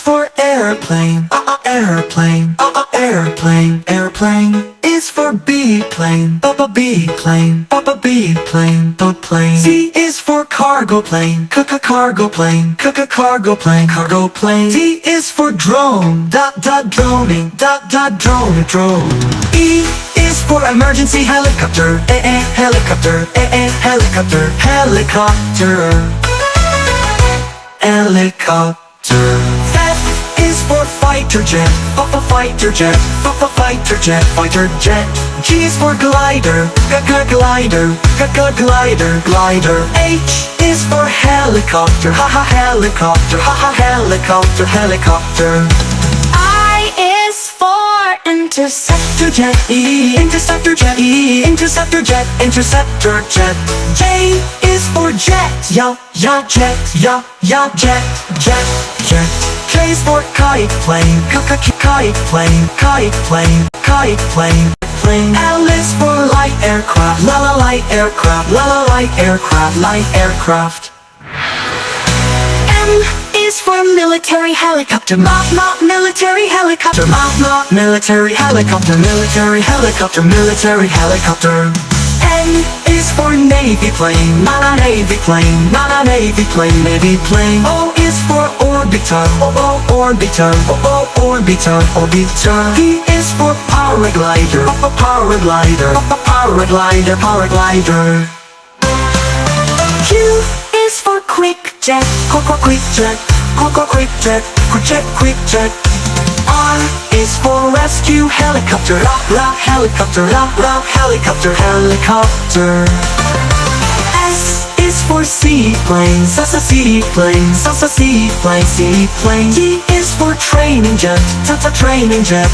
for airplane. Airplane. Airplane. Airplane is for biplane. Biplane. Biplane. Biplane. C is for cargo plane. Cargo plane. Cargo plane. Cargo plane. D is for drone. Droning. Drone. Drone. E is for emergency helicopter. Helicopter. Helicopter. Helicopter. Helicopter. F is for fighter jet. Fighter jet. Fighter jet. Fighter jet. G is for glider. Glider. Glider. Glider. H is for helicopter. Helicopter. Helicopter. Helicopter. I is for interceptor Jet. Interceptor jet. Interceptor jet. Interceptor jet. J is for jet. Jet. Jet. K is for kite plane. Kite plane. Kite plane. Kite plane. Plane. L is for light aircraft. Light aircraft. Light aircraft. Light aircraft. M is for military helicopter. Military helicopter. Military helicopter. Military helicopter. Military helicopter. N is for navy plane. Navy plane. Navy plane. Navy plane. O is for orbiter. Orbiter. Orbiter. Orbiter. P is for paraglider. Paraglider. Paraglider. Paraglider. Q is for quick jet. Quick jet. Quick jet. Quick jet. Quick jet. R is for rescue helicopter. Helicopter. Helicopter. Helicopter. S is for seaplane. Seaplane. Seaplane. Seaplane. T is for training jet. Training jet.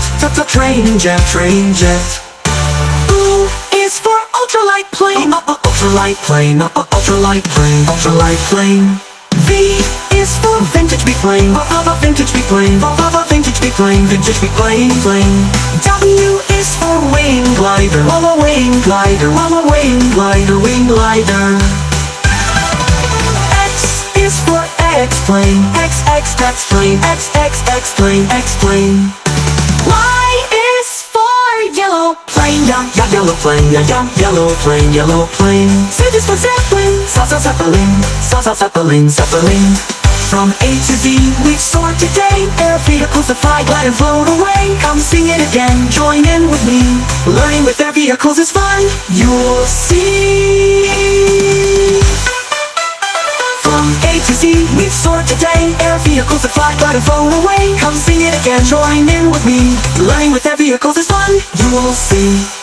Training jet. Train jet. U is for ultralight plane. Ultralight plane. Ultralight plane. Ultralight plane. V is for vintage biplane. Vintage biplane. Vintage biplane. Vintage biplane. W is for wing glider. Wing glider. Wing glider. Wing glider. X is for X-plane. X plane. X plane. X plane. Y is for yellow plane. Yellow plane. Yellow plane. Yellow plane. Z is for Zeppelin. Zeppelin. Zeppelin. Zeppelin. From A to Z we've soared today. Air vehicles that fly, glide and float away. Come sing it again, join in with me. Learning with their vehicles is fun, you'll see. From A to Z we've soared today. Air vehicles that fly, glide and float away. Come sing it again, join in with me. Learning with their vehicles is fun, you'll see.